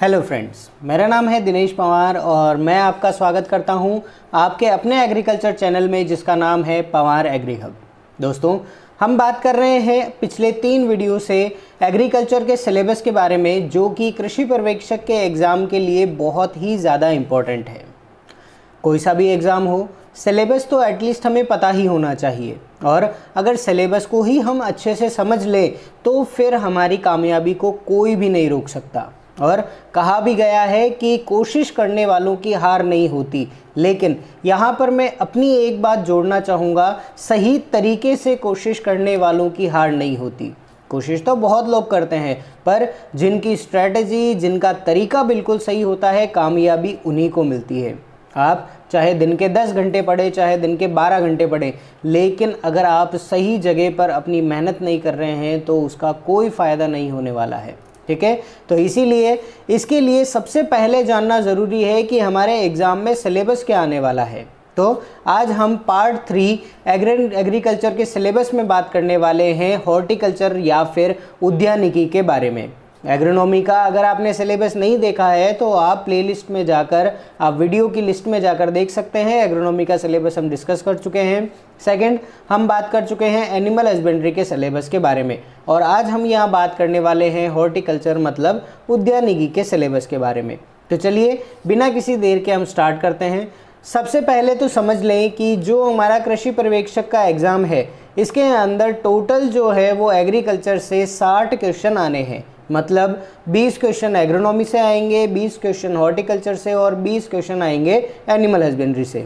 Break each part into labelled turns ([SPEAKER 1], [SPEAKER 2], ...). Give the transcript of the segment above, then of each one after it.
[SPEAKER 1] Hello friends, मेरा नाम है दिनेश पवार और मैं आपका स्वागत करता हूं आपके अपने एग्रीकल्चर चैनल में जिसका नाम है पवार एग्री हब। दोस्तों, हम बात कर रहे हैं पिछले 3 वीडियो से एग्रीकल्चर के सिलेबस के बारे में, जो कि कृषि पर्यवेक्षक के एग्ज़ाम के लिए बहुत ही ज़्यादा इम्पोर्टेंट है। कोई सा भी एग्ज़ाम हो, सिलेबस तो एटलीस्ट हमें पता ही होना चाहिए, और अगर सिलेबस को ही हम अच्छे से समझ लें तो फिर हमारी कामयाबी को कोई भी नहीं रोक सकता। और कहा भी गया है कि कोशिश करने वालों की हार नहीं होती, लेकिन यहाँ पर मैं अपनी एक बात जोड़ना चाहूँगा, सही तरीके से कोशिश करने वालों की हार नहीं होती। कोशिश तो बहुत लोग करते हैं, पर जिनकी स्ट्रैटेजी, जिनका तरीका बिल्कुल सही होता है, कामयाबी उन्हीं को मिलती है। आप चाहे दिन के 10 घंटे पढ़े, चाहे दिन के 12 घंटे पढ़े, लेकिन अगर आप सही जगह पर अपनी मेहनत नहीं कर रहे हैं तो उसका कोई फ़ायदा नहीं होने वाला है। ठीक है, तो इसीलिए इसके लिए सबसे पहले जानना ज़रूरी है कि हमारे एग्ज़ाम में सिलेबस क्या आने वाला है। तो आज हम पार्ट 3 एग्रीकल्चर के सिलेबस में बात करने वाले हैं हॉर्टिकल्चर या फिर उद्यानिकी के बारे में। एग्रोनॉमी का अगर आपने सिलेबस नहीं देखा है तो आप प्लेलिस्ट में जाकर, आप वीडियो की लिस्ट में जाकर देख सकते हैं। एग्रोनॉमी का सिलेबस हम डिस्कस कर चुके हैं। सेकंड, हम बात कर चुके हैं एनिमल हस्बेंड्री के सिलेबस के बारे में, और आज हम यहाँ बात करने वाले हैं हॉर्टिकल्चर मतलब उद्यानिकी के सिलेबस के बारे में। तो चलिए बिना किसी देर के हम स्टार्ट करते हैं। सबसे पहले तो समझ लें कि जो हमारा कृषि पर्यवेक्षक का एग्ज़ाम है, इसके अंदर टोटल जो है वो एग्रीकल्चर से 60 क्वेश्चन आने हैं। मतलब 20 क्वेश्चन एग्रोनॉमी से आएंगे, 20 क्वेश्चन हॉर्टिकल्चर से और 20 क्वेश्चन आएंगे एनिमल हस्बेंड्री से।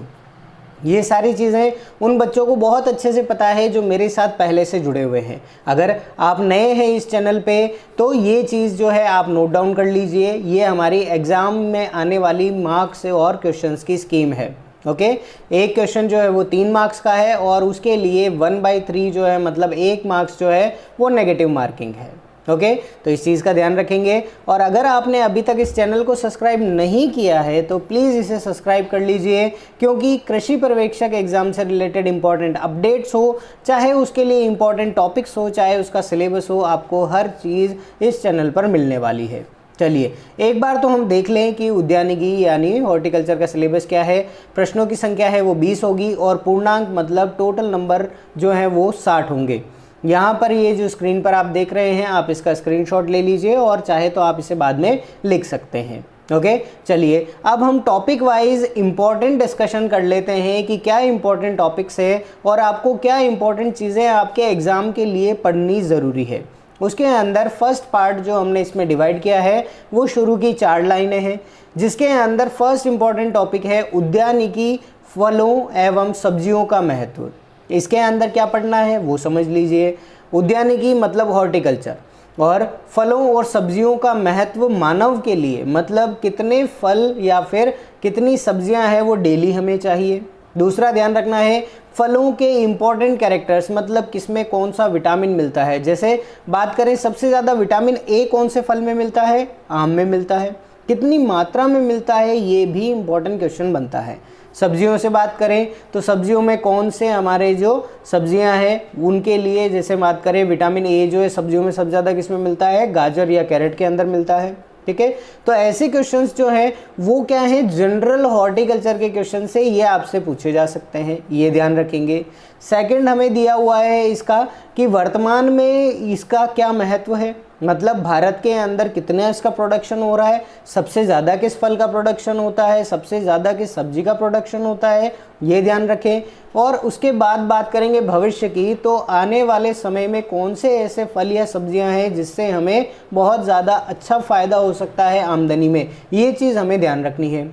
[SPEAKER 1] ये सारी चीज़ें उन बच्चों को बहुत अच्छे से पता है जो मेरे साथ पहले से जुड़े हुए हैं। अगर आप नए हैं इस चैनल पे तो ये चीज़ जो है आप नोट डाउन कर लीजिए। ये हमारी एग्ज़ाम में आने वाली मार्क्स और क्वेश्चंस की स्कीम है। ओके, एक क्वेश्चन जो है वो 3 मार्क्स का है और उसके लिए 1/3 जो है, मतलब 1 मार्क्स जो है वो नेगेटिव मार्किंग है। ओके, तो इस चीज़ का ध्यान रखेंगे। और अगर आपने अभी तक इस चैनल को सब्सक्राइब नहीं किया है तो प्लीज़ इसे सब्सक्राइब कर लीजिए, क्योंकि कृषि पर्यवेक्षक एग्ज़ाम से रिलेटेड इंपॉर्टेंट अपडेट्स हो, चाहे उसके लिए इंपॉर्टेंट टॉपिक्स हो, चाहे उसका सिलेबस हो, आपको हर चीज़ इस चैनल पर मिलने वाली है। चलिए एक बार तो हम देख लें कि उद्यानिकी यानी हॉर्टिकल्चर का सिलेबस क्या है। प्रश्नों की संख्या है वो 20 होगी और पूर्णांक मतलब टोटल नंबर जो है वो 60 होंगे। यहाँ पर ये जो स्क्रीन पर आप देख रहे हैं, आप इसका स्क्रीनशॉट ले लीजिए और चाहे तो आप इसे बाद में लिख सकते हैं। ओके, चलिए अब हम टॉपिक वाइज इंपॉर्टेंट डिस्कशन कर लेते हैं कि क्या इंपॉर्टेंट टॉपिक्स है और आपको क्या इंपॉर्टेंट चीज़ें आपके एग्ज़ाम के लिए पढ़नी ज़रूरी है। उसके अंदर फर्स्ट पार्ट जो हमने इसमें डिवाइड किया है वो शुरू की 4 लाइनें हैं, जिसके अंदर फर्स्ट इंपॉर्टेंट टॉपिक है उद्यानिकी, फलों एवं सब्जियों का महत्व। इसके अंदर क्या पढ़ना है वो समझ लीजिए। उद्यानिकी मतलब हॉर्टिकल्चर, और फलों और सब्जियों का महत्व मानव के लिए, मतलब कितने फल या फिर कितनी सब्जियां हैं वो डेली हमें चाहिए। दूसरा ध्यान रखना है फलों के इम्पॉर्टेंट कैरेक्टर्स, मतलब किसमें कौन सा विटामिन मिलता है। जैसे बात करें सबसे ज़्यादा विटामिन ए कौन से फल में मिलता है, आम में मिलता है, कितनी मात्रा में मिलता है, ये भी इम्पॉर्टेंट क्वेश्चन बनता है। सब्जियों से बात करें तो सब्जियों में कौन से हमारे जो सब्जियां हैं उनके लिए, जैसे बात करें विटामिन ए जो है सब्जियों में सबसे ज़्यादा किस में मिलता है, गाजर या कैरेट के अंदर मिलता है। ठीक है, तो ऐसे क्वेश्चंस जो हैं वो क्या हैं, जनरल हॉर्टिकल्चर के क्वेश्चन से ये आपसे पूछे जा सकते हैं, ये ध्यान रखेंगे। सेकंड हमें दिया हुआ है इसका कि वर्तमान में इसका क्या महत्व है, मतलब भारत के अंदर कितना इसका प्रोडक्शन हो रहा है, सबसे ज़्यादा किस फल का प्रोडक्शन होता है, सबसे ज़्यादा किस सब्जी का प्रोडक्शन होता है, ये ध्यान रखें। और उसके बाद बात करेंगे भविष्य की, तो आने वाले समय में कौन से ऐसे फल या सब्जियां हैं जिससे हमें बहुत ज़्यादा अच्छा फ़ायदा हो सकता है आमदनी में, ये चीज़ हमें ध्यान रखनी है।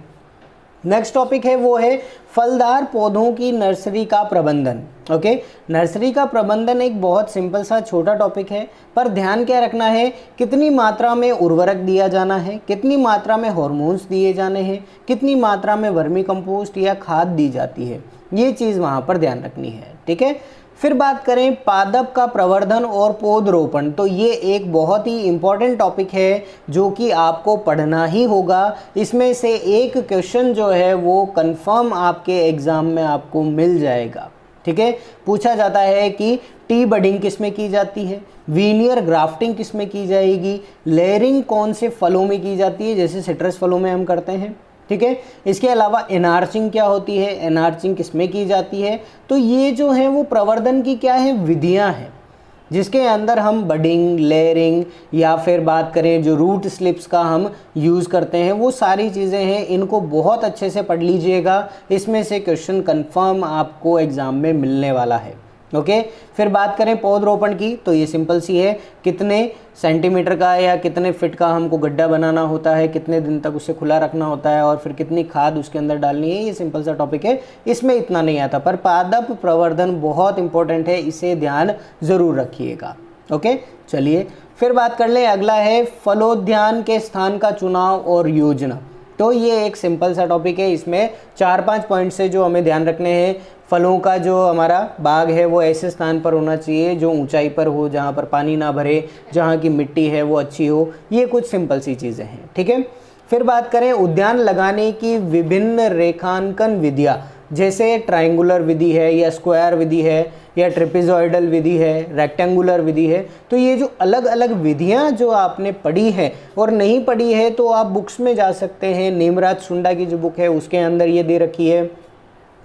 [SPEAKER 1] नेक्स्ट टॉपिक है वो है फलदार पौधों की नर्सरी का प्रबंधन। ओके, नर्सरी का प्रबंधन एक बहुत सिंपल सा छोटा टॉपिक है, पर ध्यान क्या रखना है, कितनी मात्रा में उर्वरक दिया जाना है, कितनी मात्रा में हार्मोन्स दिए जाने हैं, कितनी मात्रा में वर्मी कंपोस्ट या खाद दी जाती है, ये चीज़ वहाँ पर ध्यान रखनी है। ठीक है, फिर बात करें पादप का प्रवर्धन और पौधरोपण, तो ये एक बहुत ही इम्पॉर्टेंट टॉपिक है जो कि आपको पढ़ना ही होगा। इसमें से एक क्वेश्चन जो है वो कंफर्म आपके एग्ज़ाम में आपको मिल जाएगा। ठीक है, पूछा जाता है कि टी बडिंग किस में की जाती है, वीनियर ग्राफ्टिंग किस में की जाएगी, लेयरिंग कौन से फलों में की जाती है, जैसे सिट्रस फलों में हम करते हैं, ठीक है। इसके अलावा एनार्चिंग क्या होती है, एनार्चिंग किस में की जाती है। तो ये जो है वो प्रवर्धन की क्या है, विधियां हैं, जिसके अंदर हम बडिंग, लेयरिंग या फिर बात करें जो रूट स्लिप्स का हम यूज़ करते हैं, वो सारी चीज़ें हैं। इनको बहुत अच्छे से पढ़ लीजिएगा, इसमें से क्वेश्चन कंफर्म आपको एग्ज़ाम में मिलने वाला है। ओके, फिर बात करें पौधरोपण की, तो ये सिंपल सी है, कितने सेंटीमीटर का या कितने फिट का हमको गड्ढा बनाना होता है, कितने दिन तक उसे खुला रखना होता है और फिर कितनी खाद उसके अंदर डालनी है, ये सिंपल सा टॉपिक है, इसमें इतना नहीं आता। पर पादप प्रवर्धन बहुत इंपॉर्टेंट है, इसे ध्यान ज़रूर रखिएगा। ओके, चलिए फिर बात कर लें। अगला है फलोद्यान के स्थान का चुनाव और योजना। तो ये एक सिंपल सा टॉपिक है, इसमें 4-5 पॉइंट से जो हमें ध्यान रखने हैं। फलों का जो हमारा बाग है वो ऐसे स्थान पर होना चाहिए जो ऊंचाई पर हो, जहाँ पर पानी ना भरे, जहाँ की मिट्टी है वो अच्छी हो। ये कुछ सिंपल सी चीज़ें हैं, ठीक है। फिर बात करें उद्यान लगाने की विभिन्न रेखांकन विधियाँ, जैसे ट्रायंगुलर विधि है या स्क्वायर विधि है या ट्रेपेजॉइडल विधि है, रेक्टेंगुलर विधि है। तो ये जो अलग अलग विधियां जो आपने पढ़ी है और नहीं पढ़ी है, तो आप बुक्स में जा सकते हैं। नेमराज सुंडा की जो बुक है उसके अंदर ये दे रखी है।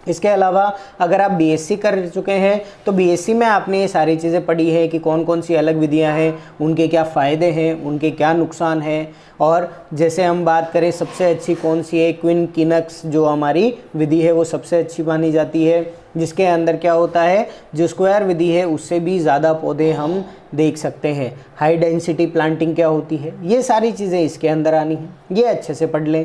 [SPEAKER 1] इसके अलावा अगर आप बीएससी कर चुके हैं तो बीएससी में आपने ये सारी चीज़ें पढ़ी है कि कौन कौन सी अलग विधियां हैं, उनके क्या फ़ायदे हैं, उनके क्या नुकसान हैं। और जैसे हम बात करें सबसे अच्छी कौन सी है, क्विनकिनक्स जो हमारी विधि है वो सबसे अच्छी मानी जाती है, जिसके अंदर क्या होता है, जो स्क्वायर विधि है उससे भी ज़्यादा पौधे हम देख सकते हैं। हाई डेंसिटी प्लांटिंग क्या होती है, ये सारी चीज़ें इसके अंदर आनी है, ये अच्छे से पढ़ लें।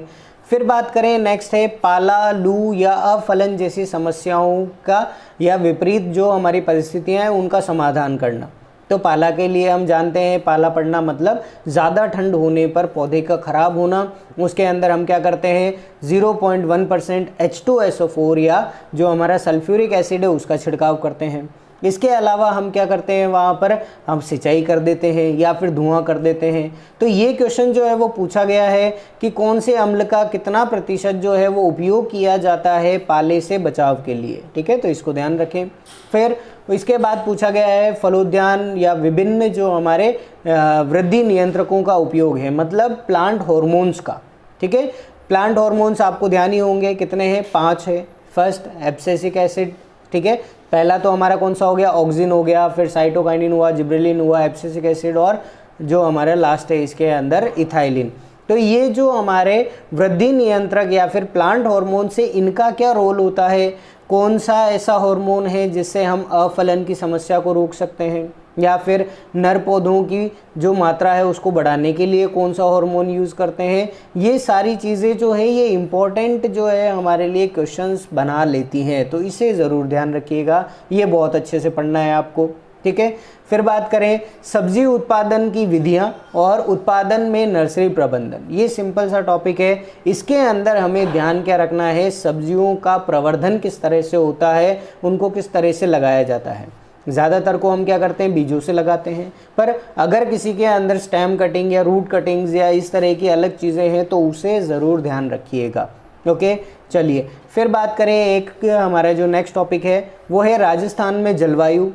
[SPEAKER 1] फिर बात करें नेक्स्ट है पाला, लू या अफलन जैसी समस्याओं का या विपरीत जो हमारी परिस्थितियां हैं उनका समाधान करना। तो पाला के लिए हम जानते हैं, पाला पड़ना मतलब ज़्यादा ठंड होने पर पौधे का ख़राब होना। उसके अंदर हम क्या करते हैं, 0.1% H2SO4 या जो हमारा सल्फ्यूरिक एसिड है उसका छिड़काव करते हैं। इसके अलावा हम क्या करते हैं, वहाँ पर हम सिंचाई कर देते हैं या फिर धुआं कर देते हैं। तो ये क्वेश्चन जो है वो पूछा गया है कि कौन से अम्ल का कितना प्रतिशत जो है वो उपयोग किया जाता है पाले से बचाव के लिए, ठीक है, तो इसको ध्यान रखें। फिर इसके बाद पूछा गया है फलोद्यान या विभिन्न जो हमारे वृद्धि नियंत्रकों का उपयोग है, मतलब प्लांट हॉर्मोन्स का, ठीक है। प्लांट हॉर्मोन्स आपको ध्यान ही होंगे, कितने हैं, 5 है। फर्स्ट एब्सिसिक एसिड, ठीक है, पहला तो हमारा कौन सा हो गया, ऑक्सिन हो गया, फिर साइटोकाइनिन हुआ, जिब्रेलिन हुआ, एब्सिसिक एसिड और जो हमारा लास्ट है इसके अंदर इथाइलिन। तो ये जो हमारे वृद्धि नियंत्रक या फिर प्लांट हार्मोन से इनका क्या रोल होता है, कौन सा ऐसा हार्मोन है जिससे हम अफलन की समस्या को रोक सकते हैं, या फिर नर पौधों की जो मात्रा है उसको बढ़ाने के लिए कौन सा हार्मोन यूज़ करते हैं। ये सारी चीज़ें जो है ये इम्पोर्टेंट जो है हमारे लिए क्वेश्चंस बना लेती हैं, तो इसे ज़रूर ध्यान रखिएगा, ये बहुत अच्छे से पढ़ना है आपको, ठीक है। फिर बात करें सब्जी उत्पादन की विधियां और उत्पादन में नर्सरी प्रबंधन, ये सिंपल सा टॉपिक है। इसके अंदर हमें ध्यान क्या रखना है, सब्जियों का प्रवर्धन किस तरह से होता है, उनको किस तरह से लगाया जाता है। ज़्यादातर को हम क्या करते हैं, बीजों से लगाते हैं, पर अगर किसी के अंदर स्टेम कटिंग या रूट कटिंग्स या इस तरह की अलग चीज़ें हैं तो उसे ज़रूर ध्यान रखिएगा। ओके, चलिए फिर बात करें, एक हमारा जो नेक्स्ट टॉपिक है वो है राजस्थान में जलवायु।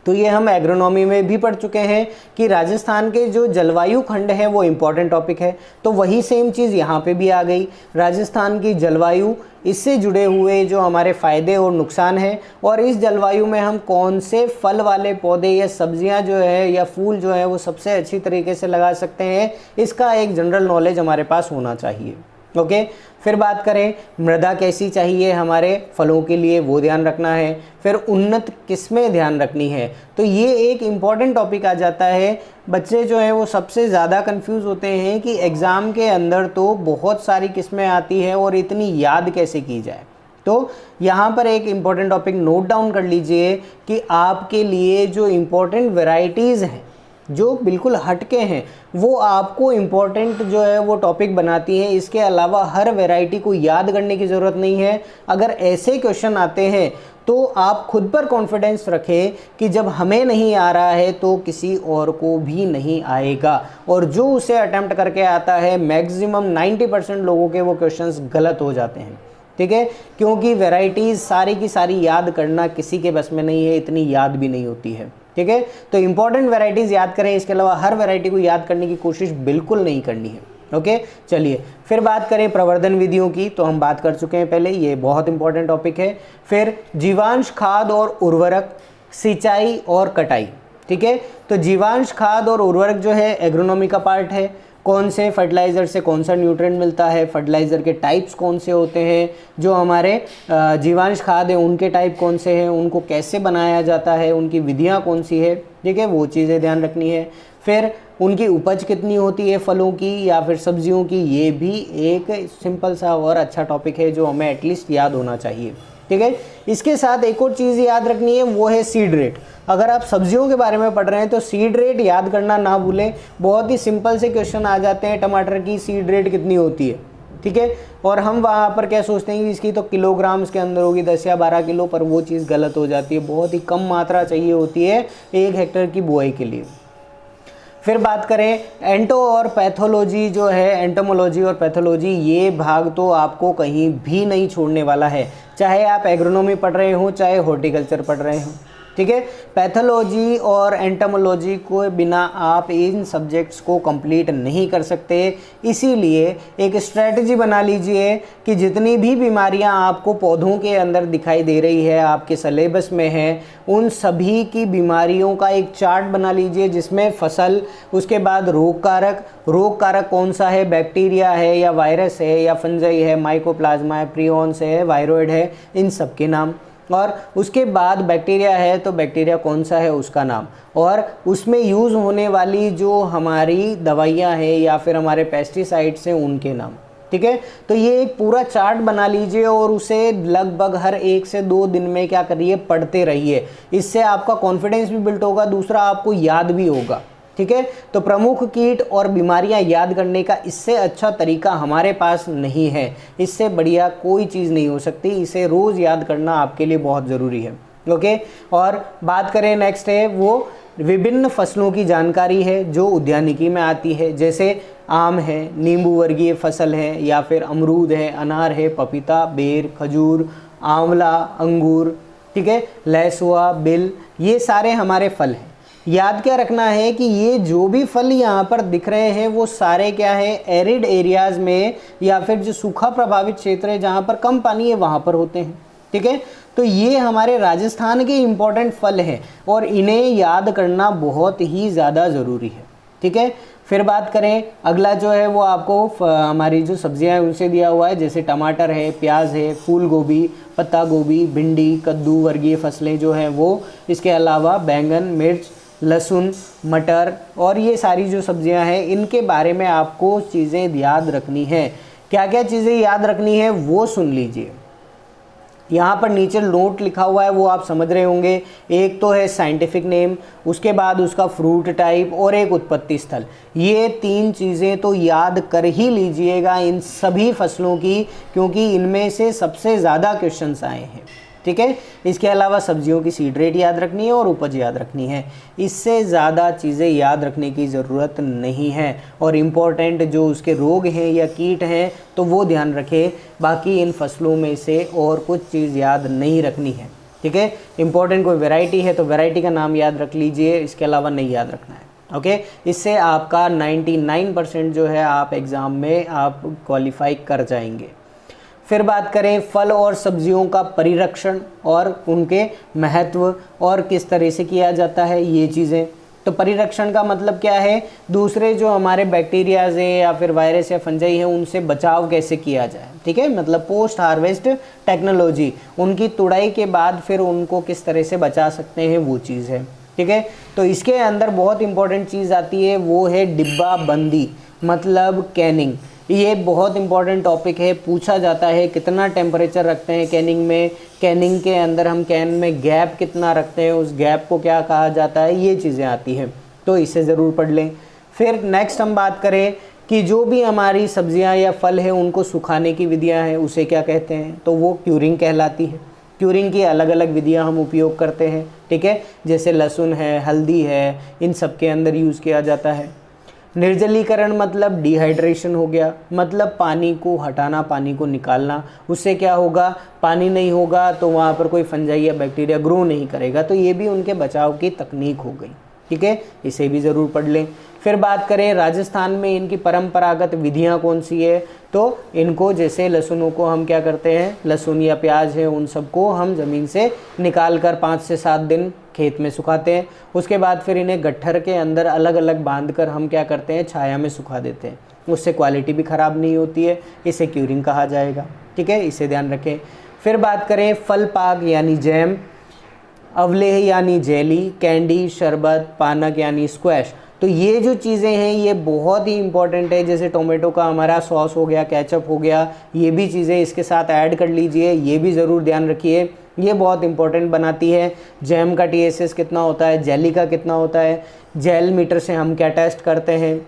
[SPEAKER 1] तो ये हम एग्रोनॉमी में भी पढ़ चुके हैं कि राजस्थान के जो जलवायु खंड है वो इम्पॉर्टेंट टॉपिक है, तो वही सेम चीज़ यहाँ पे भी आ गई। राजस्थान की जलवायु, इससे जुड़े हुए जो हमारे फ़ायदे और नुकसान हैं, और इस जलवायु में हम कौन से फल वाले पौधे या सब्जियाँ जो है या फूल जो है वो सबसे अच्छी तरीके से लगा सकते हैं, इसका एक जनरल नॉलेज हमारे पास होना चाहिए। ओके, फिर बात करें मृदा कैसी चाहिए हमारे फलों के लिए, वो ध्यान रखना है। फिर उन्नत किस्में ध्यान रखनी है, तो ये एक इम्पॉर्टेंट टॉपिक आ जाता है। बच्चे जो हैं वो सबसे ज़्यादा कंफ्यूज होते हैं कि एग्ज़ाम के अंदर तो बहुत सारी किस्में आती है और इतनी याद कैसे की जाए। तो यहाँ पर एक इम्पॉर्टेंट टॉपिक नोट डाउन कर लीजिए कि आपके लिए जो इम्पॉर्टेंट वेराइटीज़ हैं जो बिल्कुल हटके हैं वो आपको इम्पोर्टेंट जो है वो टॉपिक बनाती हैं। इसके अलावा हर वैरायटी को याद करने की ज़रूरत नहीं है। अगर ऐसे क्वेश्चन आते हैं तो आप खुद पर कॉन्फिडेंस रखें कि जब हमें नहीं आ रहा है तो किसी और को भी नहीं आएगा, और जो उसे अटेम्प्ट करके आता है मैक्सिमम 90% लोगों के वो क्वेश्चंस गलत हो जाते हैं, ठीक है, क्योंकि वैरायटीज़ सारी की सारी याद करना किसी के बस में नहीं है, इतनी याद भी नहीं होती है। ठीक है। तो इंपॉर्टेंट वैरायटीज़ याद करें, इसके अलावा हर वैरायटी को याद करने की कोशिश बिल्कुल नहीं करनी है। ओके, चलिए फिर बात करें प्रवर्धन विधियों की, तो हम बात कर चुके हैं पहले, ये बहुत इंपॉर्टेंट टॉपिक है। फिर जीवांश खाद और उर्वरक, सिंचाई और कटाई, ठीक है। तो जीवांश खाद और उर्वरक जो है एग्रोनॉमी का पार्ट है। कौन से फर्टिलाइज़र से कौन सा न्यूट्रिएंट मिलता है, फर्टिलाइज़र के टाइप्स कौन से होते हैं, जो हमारे जीवांश खाद है उनके टाइप कौन से हैं, उनको कैसे बनाया जाता है, उनकी विधियां कौन सी है, ठीक है, वो चीज़ें ध्यान रखनी है। फिर उनकी उपज कितनी होती है फलों की या फिर सब्जियों की, ये भी एक सिंपल सा और अच्छा टॉपिक है जो हमें एटलीस्ट याद होना चाहिए, ठीक है। इसके साथ एक और चीज़ याद रखनी है, वो है सीड रेट। अगर आप सब्जियों के बारे में पढ़ रहे हैं तो सीड रेट याद करना ना भूलें। बहुत ही सिंपल से क्वेश्चन आ जाते हैं, टमाटर की सीड रेट कितनी होती है, ठीक है, और हम वहाँ पर क्या सोचते हैं कि इसकी तो किलोग्राम्स के अंदर होगी, 10 या 12 किलो, पर वो चीज़ गलत हो जाती है। बहुत ही कम मात्रा चाहिए होती है 1 हेक्टेयर की बुआई के लिए। फिर बात करें एंटो और पैथोलॉजी जो है, एंटोमोलॉजी और पैथोलॉजी, ये भाग तो आपको कहीं भी नहीं छोड़ने वाला है, चाहे आप एग्रोनॉमी पढ़ रहे हो चाहे हॉर्टिकल्चर पढ़ रहे हो, ठीक है। पैथोलॉजी और एंटोमोलॉजी को बिना आप इन सब्जेक्ट्स को कंप्लीट नहीं कर सकते। इसीलिए एक स्ट्रेटजी बना लीजिए कि जितनी भी बीमारियां आपको पौधों के अंदर दिखाई दे रही है, आपके सिलेबस में है, उन सभी की बीमारियों का एक चार्ट बना लीजिए, जिसमें फसल, उसके बाद रोग कारक कौन सा है, बैक्टीरिया है या वायरस है या फंजाई है, माइकोप्लाज्मा है, प्रियॉन्स है, वायरॉइड है, इन सब के नाम, और उसके बाद बैक्टीरिया है तो बैक्टीरिया कौन सा है उसका नाम, और उसमें यूज़ होने वाली जो हमारी दवाइयाँ हैं या फिर हमारे पेस्टिसाइड्स हैं उनके नाम, ठीक है। तो ये एक पूरा चार्ट बना लीजिए और उसे लगभग हर 1 से 2 दिन में क्या करिए, पढ़ते रहिए। इससे आपका कॉन्फिडेंस भी बिल्ड होगा, दूसरा आपको याद भी होगा, ठीक है। तो प्रमुख कीट और बीमारियां याद करने का इससे अच्छा तरीका हमारे पास नहीं है, इससे बढ़िया कोई चीज़ नहीं हो सकती। इसे रोज़ याद करना आपके लिए बहुत ज़रूरी है, ओके। और बात करें नेक्स्ट है, वो विभिन्न फसलों की जानकारी है जो उद्यानिकी में आती है, जैसे आम है, नींबू वर्गीय फसल है, या फिर अमरूद है, अनार है, पपीता, बेर, खजूर, आंवला, अंगूर, ठीक है, लहसुआ, बिल, ये सारे हमारे फल हैं। याद क्या रखना है कि ये जो भी फल यहाँ पर दिख रहे हैं वो सारे क्या है, एरिड एरियाज़ में या फिर जो सूखा प्रभावित क्षेत्र है जहाँ पर कम पानी है वहाँ पर होते हैं, ठीक है। तो ये हमारे राजस्थान के इम्पोर्टेंट फल हैं और इन्हें याद करना बहुत ही ज़्यादा ज़रूरी है, ठीक है। फिर बात करें अगला जो है वो आपको हमारी जो सब्जियां हैं उनसे दिया हुआ है, जैसे टमाटर है, प्याज है, फूल गोभी, पत्ता गोभी, भिंडी, कद्दू वर्गीय फसलें जो हैं वो, इसके अलावा बैंगन, मिर्च, लहसुन, मटर, और ये सारी जो सब्जियां हैं इनके बारे में आपको चीज़ें याद रखनी है। क्या क्या चीज़ें याद रखनी है वो सुन लीजिए। यहाँ पर नीचे नोट लिखा हुआ है वो आप समझ रहे होंगे। एक तो है साइंटिफिक नेम, उसके बाद उसका फ्रूट टाइप और एक उत्पत्ति स्थल। ये 3 चीज़ें तो याद कर ही लीजिएगा इन सभी फसलों की, क्योंकि इनमें से सबसे ज़्यादा क्वेश्चंस आए हैं, ठीक है। इसके अलावा सब्जियों की सीड रेट याद रखनी है और उपज याद रखनी है। इससे ज़्यादा चीज़ें याद रखने की ज़रूरत नहीं है, और इम्पोर्टेंट जो उसके रोग हैं या कीट हैं तो वो ध्यान रखें। बाकी इन फसलों में से और कुछ चीज़ याद नहीं रखनी है, ठीक है। इम्पोर्टेंट कोई वैरायटी है तो वैरायटी का नाम याद रख लीजिए, इसके अलावा नहीं याद रखना है, ओके। इससे आपका 99% जो है आप एग्ज़ाम में आप क्वालिफाई कर जाएंगे। फिर बात करें फल और सब्जियों का परिरक्षण और उनके महत्व और किस तरह से किया जाता है ये चीज़ें। तो परिरक्षण का मतलब क्या है, दूसरे जो हमारे बैक्टीरियाज हैं या फिर वायरस या फंजाई हैं उनसे बचाव कैसे किया जाए, ठीक है। मतलब पोस्ट हार्वेस्ट टेक्नोलॉजी, उनकी तुड़ाई के बाद फिर उनको किस तरह से बचा सकते हैं वो चीज़ है, ठीक है। तो इसके अंदर बहुत इंपॉर्टेंट चीज़ आती है, वो है डिब्बा बंदी, मतलब कैनिंग। ये बहुत इंपॉर्टेंट टॉपिक है, पूछा जाता है कितना टेम्परेचर रखते हैं कैनिंग में, कैनिंग के अंदर हम कैन में गैप कितना रखते हैं, उस गैप को क्या कहा जाता है, ये चीज़ें आती हैं, तो इसे ज़रूर पढ़ लें। फिर नेक्स्ट हम बात करें कि जो भी हमारी सब्जियां या फल है उनको सुखाने की विधियां हैं उसे क्या कहते हैं, तो वो क्यूरिंग कहलाती है। क्यूरिंग की अलग अलग विधियां हम उपयोग करते हैं, ठीक है, जैसे लहसुन है, हल्दी है, इन सब के अंदर यूज़ किया जाता है। निर्जलीकरण मतलब डिहाइड्रेशन हो गया, मतलब पानी को हटाना, पानी को निकालना। उससे क्या होगा, पानी नहीं होगा तो वहाँ पर कोई फंजाई या बैक्टीरिया ग्रो नहीं करेगा, तो ये भी उनके बचाव की तकनीक हो गई। ठीक है, इसे भी ज़रूर पढ़ लें। फिर बात करें राजस्थान में इनकी परंपरागत विधियां कौन सी है, तो इनको जैसे लहसुनों को हम क्या करते हैं, लहसुन या प्याज है उन सबको हम ज़मीन से निकाल कर 5 से 7 दिन खेत में सुखाते हैं। उसके बाद फिर इन्हें गट्ठर के अंदर अलग अलग बांध कर हम क्या करते हैं, छाया में सुखा देते हैं। उससे क्वालिटी भी ख़राब नहीं होती है, इसे क्यूरिंग कहा जाएगा। ठीक है, इसे ध्यान रखें। फिर बात करें फल पाक यानी जैम, अवलेह यानी जेली, कैंडी, शरबत, पानक यानी स्क्वैश। तो ये जो चीज़ें हैं ये बहुत ही इंपॉर्टेंट है। जैसे टोमेटो का हमारा सॉस हो गया, केचप हो गया, ये भी चीज़ें इसके साथ ऐड कर लीजिए, ये भी ज़रूर ध्यान रखिए, ये बहुत इंपॉर्टेंट बनाती है। जैम का TSS कितना होता है, जेली का कितना होता है, जेल मीटर से हम क्या टेस्ट करते हैं,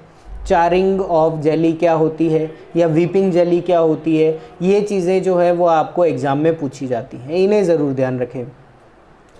[SPEAKER 1] चारिंग ऑफ जेली क्या होती है या वीपिंग जेली क्या होती है, ये चीज़ें जो है वो आपको एग्ज़ाम में पूछी जाती हैं, इन्हें ज़रूर ध्यान रखें।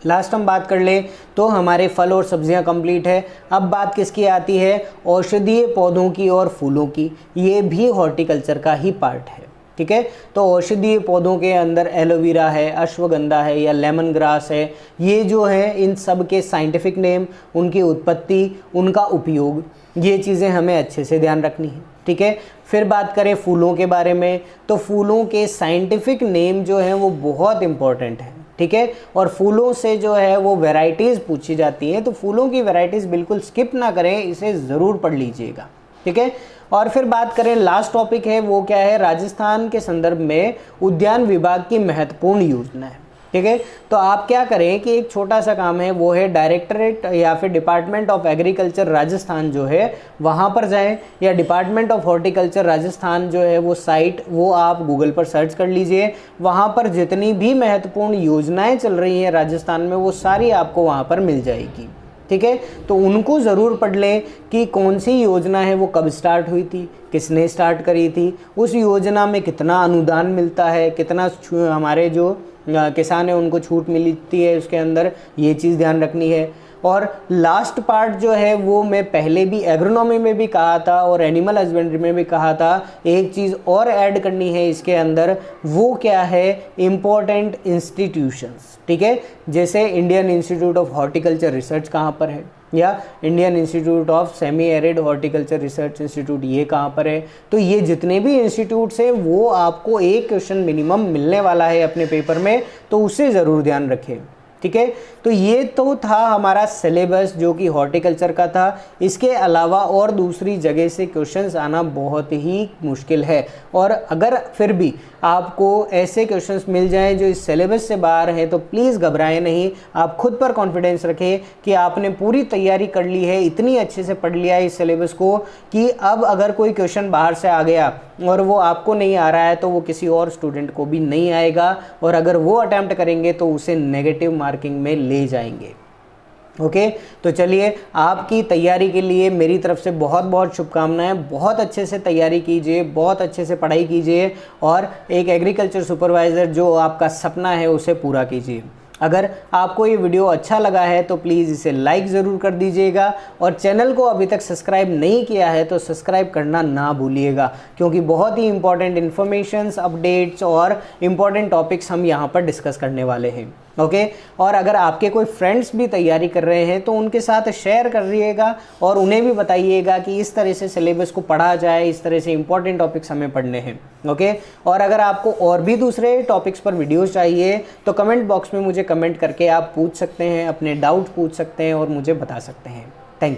[SPEAKER 1] लास्ट हम बात कर लें तो हमारे फल और सब्जियां कंप्लीट है। अब बात किसकी आती है, औषधीय पौधों की और फूलों की। ये भी हॉर्टिकल्चर का ही पार्ट है। ठीक है, तो औषधीय पौधों के अंदर एलोवेरा है, अश्वगंधा है या लेमन ग्रास है, ये जो है इन सब के साइंटिफिक नेम, उनकी उत्पत्ति, उनका उपयोग, ये चीज़ें हमें अच्छे से ध्यान रखनी है। ठीक है, फिर बात करें फूलों के बारे में, तो फूलों के साइंटिफिक नेम जो हैं वो बहुत इंपॉर्टेंट है। ठीक है, और फूलों से जो है वो वैरायटीज़ पूछी जाती हैं, तो फूलों की वैरायटीज़ बिल्कुल स्किप ना करें, इसे ज़रूर पढ़ लीजिएगा। ठीक है, और फिर बात करें लास्ट टॉपिक है वो क्या है, राजस्थान के संदर्भ में उद्यान विभाग की महत्वपूर्ण योजना है। ठीक है, तो आप क्या करें कि एक छोटा सा काम है, वो है डायरेक्टरेट या फिर डिपार्टमेंट ऑफ एग्रीकल्चर राजस्थान जो है वहाँ पर जाएं, या डिपार्टमेंट ऑफ हॉर्टिकल्चर राजस्थान जो है वो साइट, वो आप गूगल पर सर्च कर लीजिए। वहाँ पर जितनी भी महत्वपूर्ण योजनाएं चल रही हैं राजस्थान में वो सारी आपको वहाँ पर मिल जाएगी। ठीक है, तो उनको ज़रूर पढ़ लें कि कौन सी योजना है वो कब स्टार्ट हुई थी, किसने स्टार्ट करी थी, उस योजना में कितना अनुदान मिलता है, कितना हमारे जो किसान है उनको छूट मिलती है उसके अंदर, ये चीज़ ध्यान रखनी है। और लास्ट पार्ट जो है वो मैं पहले भी एग्रोनॉमी में भी कहा था और एनिमल हस्बेंड्री में भी कहा था, एक चीज़ और ऐड करनी है इसके अंदर, वो क्या है, इम्पोर्टेंट इंस्टीट्यूशंस। ठीक है, जैसे Indian institute of horticulture research कहाँ पर है, या Indian institute of semi arid horticulture research institute ये कहाँ पर है। तो ये जितने भी इंस्टीट्यूट्स हैं वो आपको एक क्वेश्चन मिनिमम मिलने वाला है अपने पेपर में, तो उसे ज़रूर ध्यान रखें। ठीक है, तो ये तो था हमारा सिलेबस जो कि हॉर्टिकल्चर का था। इसके अलावा और दूसरी जगह से क्वेश्चंस आना बहुत ही मुश्किल है, और अगर फिर भी आपको ऐसे क्वेश्चंस मिल जाएं जो इस सिलेबस से बाहर हैं तो प्लीज़ घबराएं नहीं। आप खुद पर कॉन्फिडेंस रखें कि आपने पूरी तैयारी कर ली है, इतनी अच्छे से पढ़ लिया है इस सिलेबस को कि अब अगर कोई क्वेश्चन बाहर से आ गया और वो आपको नहीं आ रहा है तो वो किसी और स्टूडेंट को भी नहीं आएगा, और अगर वो अटैम्प्ट करेंगे तो उसे नेगेटिव मार्किंग में ले जाएंगे। ओके, तो चलिए आपकी तैयारी के लिए मेरी तरफ से बहुत बहुत शुभकामनाएं। बहुत अच्छे से तैयारी कीजिए, बहुत अच्छे से पढ़ाई कीजिए, और एक एग्रीकल्चर सुपरवाइज़र जो आपका सपना है उसे पूरा कीजिए। अगर आपको ये वीडियो अच्छा लगा है तो प्लीज़ इसे लाइक ज़रूर कर दीजिएगा, और चैनल को अभी तक सब्सक्राइब नहीं किया है तो सब्सक्राइब करना ना भूलिएगा, क्योंकि बहुत ही इंपॉर्टेंट इन्फॉर्मेशंस, अपडेट्स और इम्पॉर्टेंट टॉपिक्स हम यहाँ पर डिस्कस करने वाले हैं। ओके, और अगर आपके कोई फ्रेंड्स भी तैयारी कर रहे हैं तो उनके साथ शेयर करिएगा और उन्हें भी बताइएगा कि इस तरह से सिलेबस को पढ़ा जाए, इस तरह से इंपॉर्टेंट टॉपिक्स हमें पढ़ने हैं। ओके, और अगर आपको और भी दूसरे टॉपिक्स पर वीडियोस चाहिए तो कमेंट बॉक्स में मुझे कमेंट करके आप पूछ सकते हैं, अपने डाउट पूछ सकते हैं और मुझे बता सकते हैं।